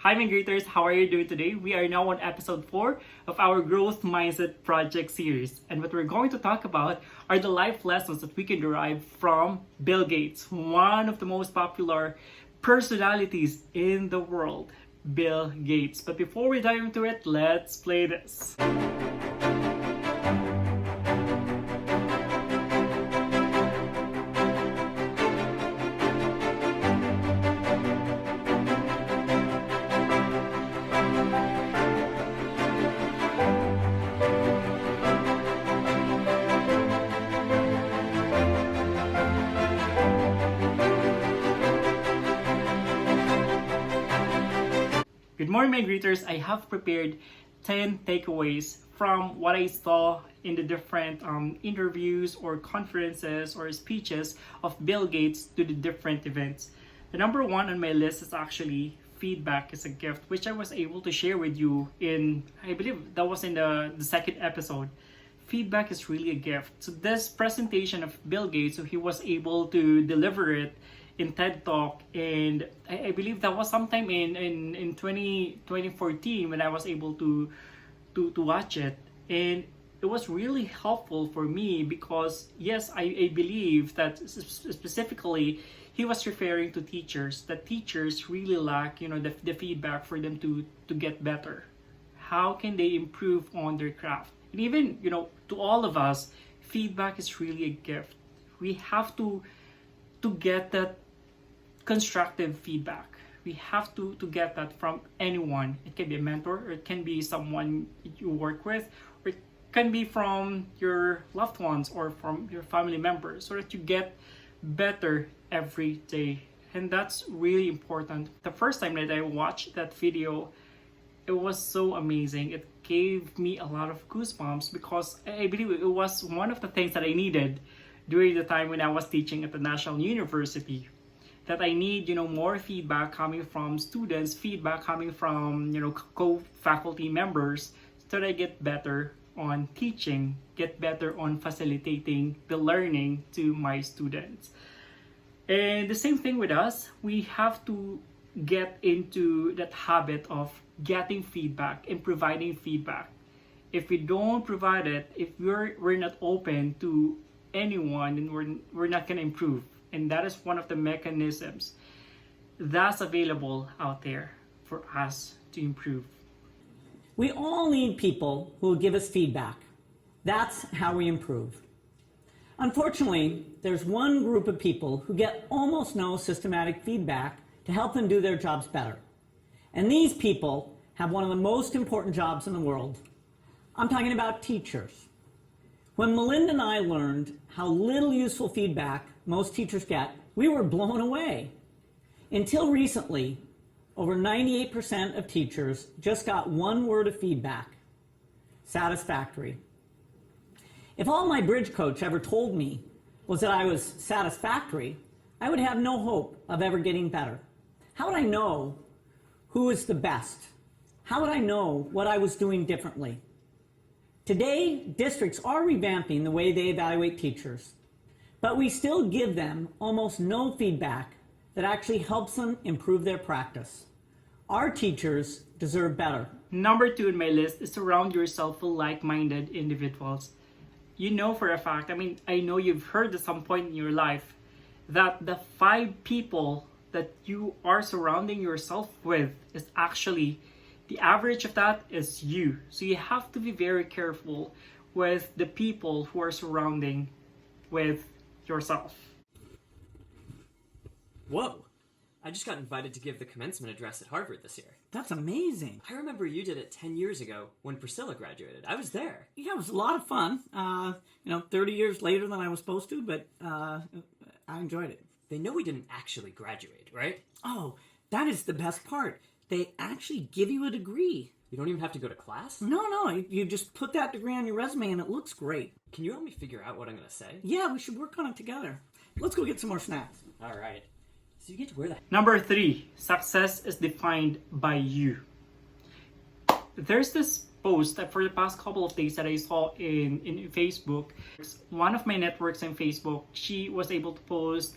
Hi MindGriters, how are you doing today? We are now on episode 4 of our Growth Mindset Project series. And what we're going to talk about are the life lessons that we can derive from Bill Gates, one of the most popular personalities in the world, Bill Gates. But before we dive into it, let's play this. Good morning, my greeters. I have prepared 10 takeaways from what I saw in the different interviews or conferences or speeches of Bill Gates to the different events. The number one on my list is actually feedback is a gift, which I was able to share with you in, I believe that was in the second episode. Feedback is really a gift. So this presentation of Bill Gates, so he was able to deliver it in TED Talk, and I believe that was sometime in 2014 when I was able to watch it, and it was really helpful for me because yes, I believe that specifically he was referring to teachers, that teachers really lack the feedback for them to get better. How can they improve on their craft? And even to all of us, feedback is really a gift. We have to get that constructive feedback. We have to get that from anyone. It can be a mentor, or it can be someone you work with, or it can be from your loved ones or from your family members, so that you get better every day. And that's really important. The first time that I watched that video, it was so amazing. It gave me a lot of goosebumps because I believe it was one of the things that I needed during the time when I was teaching at the National University. That I need more feedback coming from students, feedback coming from co-faculty members, so that I get better on teaching, get better on facilitating the learning to my students. And the same thing with us, we have to get into that habit of getting feedback and providing feedback. If we don't provide it, if we're not open to anyone, then we're not going to improve. And that is one of the mechanisms that's available out there for us to improve. We all need people who will give us feedback. That's how we improve. Unfortunately, there's one group of people who get almost no systematic feedback to help them do their jobs better. And these people have one of the most important jobs in the world. I'm talking about teachers. When Melinda and I learned how little useful feedback most teachers get, we were blown away. Until recently, over 98% of teachers just got one word of feedback: satisfactory. If all my bridge coach ever told me was that I was satisfactory, I would have no hope of ever getting better. How would I know who is the best? How would I know what I was doing differently? Today, districts are revamping the way they evaluate teachers, but we still give them almost no feedback that actually helps them improve their practice. Our teachers deserve better. Number 2 in my list is surround yourself with like-minded individuals. You know for a fact, I know you've heard at some point in your life that the 5 people that you are surrounding yourself with is actually the average of that is you. So you have to be very careful with the people who are surrounding with yourself. Whoa! I just got invited to give the commencement address at Harvard this year. That's amazing. I remember you did it 10 years ago when Priscilla graduated. I was there. Yeah, it was a lot of fun. 30 years later than I was supposed to, but I enjoyed it. They know we didn't actually graduate, right? Oh, that is the best part. They actually give you a degree. You don't even have to go to class? No, you just put that degree on your resume and it looks great. Can you help me figure out what I'm going to say? Yeah, we should work on it together. Let's go get some more snacks. All right. So you get to wear that. Number 3, success is defined by you. There's this post that for the past couple of days that I saw in Facebook. One of my networks in Facebook, she was able to post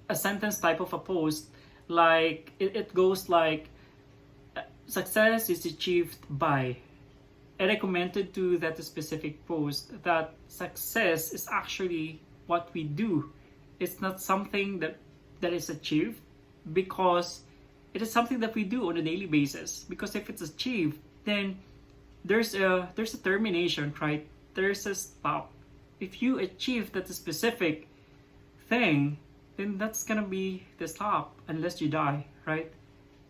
a sentence type of a post. Like it goes like, Success is achieved by, and I commented to that specific post that success is actually what we do. It's not something that is achieved, because it is something that we do on a daily basis. Because if it's achieved, then there's a termination, right? There's a stop. If you achieve that specific thing, then that's gonna be the stop unless you die, right?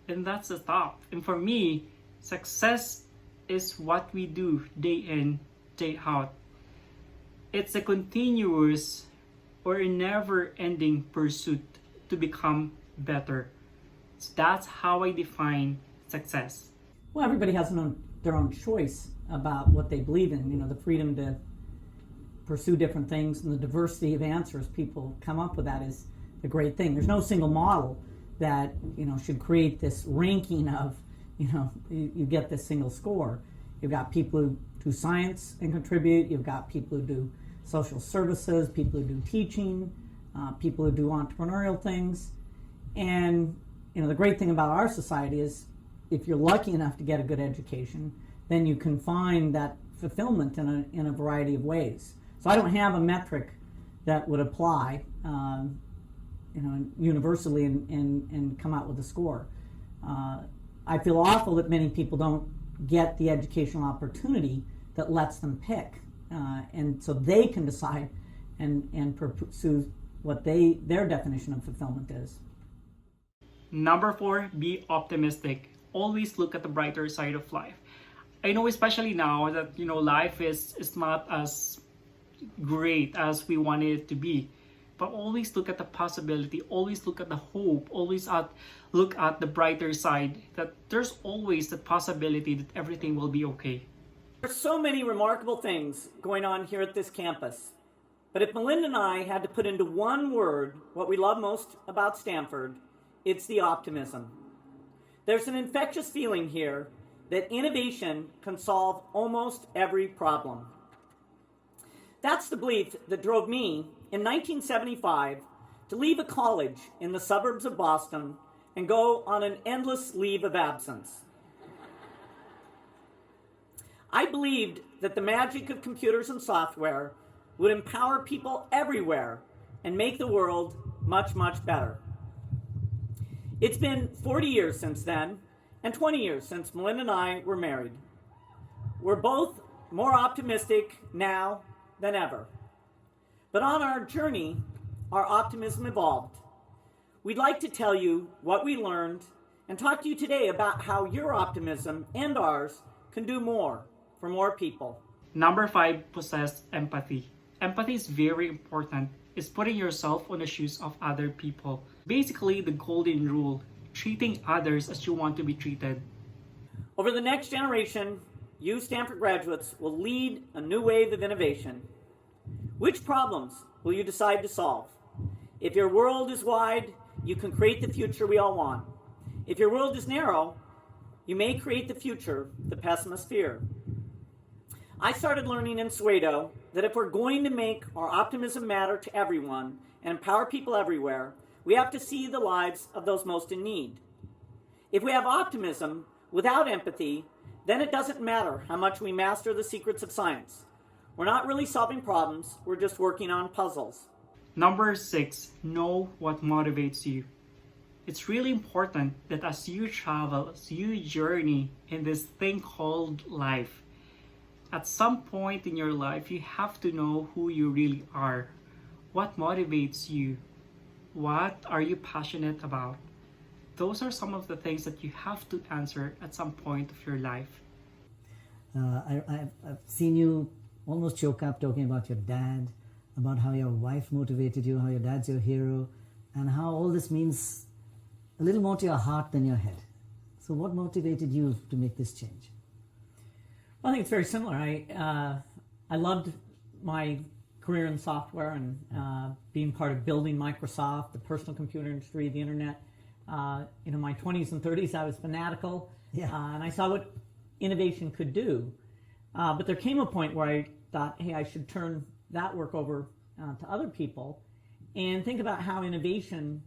And that's the stop. And for me, success is what we do day in, day out. It's a continuous or a never-ending pursuit to become better. So that's how I define success. Well, everybody has their own choice about what they believe in. You know, the freedom to pursue different things and the diversity of answers people come up with, that is a great thing. There's no single model that, you know, should create this ranking of, you know, you get this single score. You've got people who do science and contribute. You've got people who do social services, people who do teaching, people who do entrepreneurial things. And, you know, the great thing about our society is if you're lucky enough to get a good education, then you can find that fulfillment in a variety of ways. So I don't have a metric that would apply, you know, universally and come out with a score. I feel awful that many people don't get the educational opportunity that lets them pick, and so they can decide and pursue what their definition of fulfillment is. Number 4, be optimistic. Always look at the brighter side of life. I know, especially now, that, you know, life is not as great as we wanted it to be. But always look at the possibility, always look at the hope, always look at the brighter side, that there's always the possibility that everything will be okay. There's so many remarkable things going on here at this campus. But if Melinda and I had to put into one word what we love most about Stanford, it's the optimism. There's an infectious feeling here that innovation can solve almost every problem. That's the belief that drove me in 1975 to leave a college in the suburbs of Boston and go on an endless leave of absence. I believed that the magic of computers and software would empower people everywhere and make the world much, much better. It's been 40 years since then, and 20 years since Melinda and I were married. We're both more optimistic now than ever. But on our journey, our optimism evolved. We'd like to tell you what we learned and talk to you today about how your optimism and ours can do more for more people. Number 5, possess empathy. Empathy is very important. It's putting yourself on the shoes of other people. Basically, the golden rule, treating others as you want to be treated. Over the next generation, you Stanford graduates will lead a new wave of innovation. Which problems will you decide to solve? If your world is wide, you can create the future we all want. If your world is narrow, you may create the future the pessimists fear. I started learning in Soweto that if we're going to make our optimism matter to everyone and empower people everywhere, we have to see the lives of those most in need. If we have optimism without empathy, then it doesn't matter how much we master the secrets of science. We're not really solving problems, we're just working on puzzles. Number 6, know what motivates you. It's really important that as you travel, as you journey in this thing called life, at some point in your life, you have to know who you really are. What motivates you? What are you passionate about? Those are some of the things that you have to answer at some point of your life. I've seen you almost choke up talking about your dad, about how your wife motivated you, how your dad's your hero, and how all this means a little more to your heart than your head. So what motivated you to make this change? Well, I think it's very similar. I loved my career in software and being part of building Microsoft, the personal computer industry, the internet. In my 20s and 30s, I was fanatical, and I saw what innovation could do. But there came a point where I thought, hey, I should turn that work over to other people and think about how innovation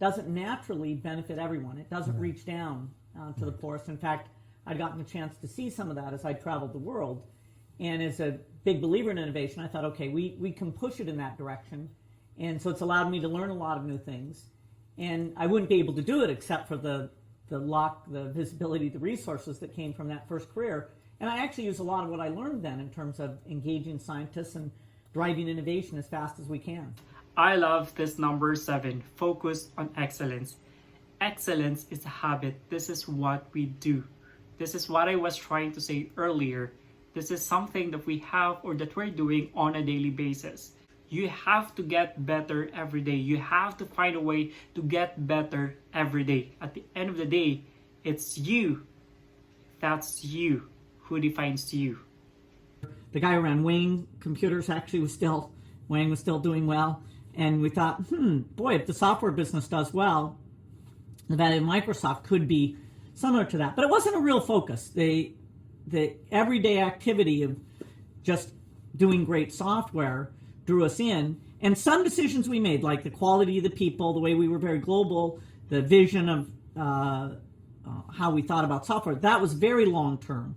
doesn't naturally benefit everyone. It doesn't reach down to the poorest. In fact, I'd gotten a chance to see some of that as I traveled the world. And as a big believer in innovation, I thought, okay, we can push it in that direction. And so it's allowed me to learn a lot of new things. And I wouldn't be able to do it except for the visibility, the resources that came from that first career. And I actually use a lot of what I learned then in terms of engaging scientists and driving innovation as fast as we can. I love this number 7, focus on excellence. Excellence is a habit. This is what we do. This is what I was trying to say earlier. This is something that we have or that we're doing on a daily basis. You have to get better every day. You have to find a way to get better every day. At the end of the day, it's you. That's you who defines you. The guy who ran Wayne Computers actually Wayne was still doing well. And we thought, boy, if the software business does well, the value of Microsoft could be similar to that. But it wasn't a real focus. The everyday activity of just doing great software drew us in. And some decisions we made, like the quality of the people, the way we were very global, the vision of how we thought about software, that was very long term.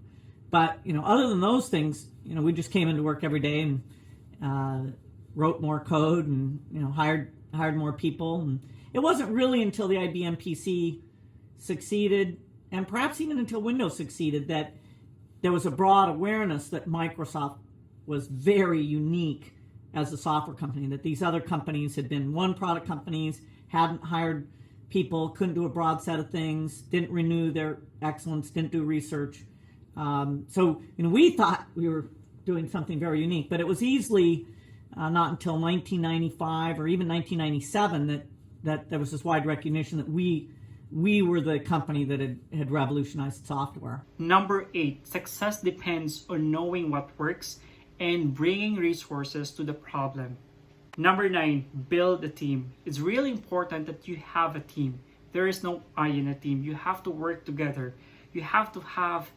But other than those things, we just came into work every day and wrote more code and hired more people. And it wasn't really until the IBM PC succeeded, and perhaps even until Windows succeeded, that there was a broad awareness that Microsoft was very unique as a software company, that these other companies had been one-product companies, hadn't hired people, couldn't do a broad set of things, didn't renew their excellence, didn't do research. So we thought we were doing something very unique, but it was easily not until 1995 or even 1997 that there was this wide recognition that we were the company that had revolutionized software. Number 8, success depends on knowing what works and bringing resources to the problem. Number 9, build a team. It's really important that you have a team. There is no I in a team. You have to work together. You have to have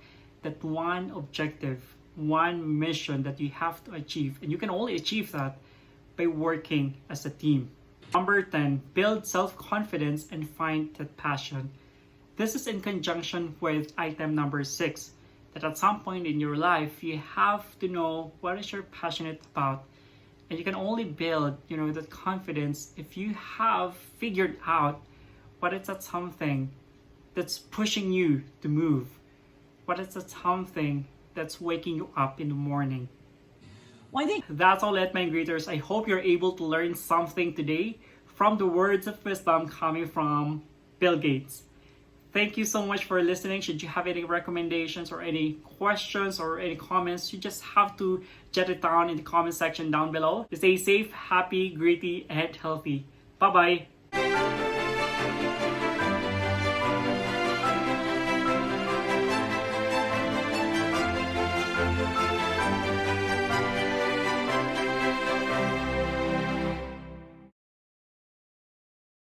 that one objective, one mission that you have to achieve. And you can only achieve that by working as a team. Number 10, build self-confidence and find that passion. This is in conjunction with item number 6, that at some point in your life, you have to know what is you're passionate about. And you can only build, that confidence if you have figured out what is that something that's pushing you to move. What is that something that's waking you up in the morning. Well, I think that's all it, MindGritters. I hope you're able to learn something today from the words of wisdom coming from Bill Gates. Thank you so much for listening. Should you have any recommendations or any questions or any comments, you just have to jot it down in the comment section down below. Stay safe, happy, gritty, and healthy. Bye-bye.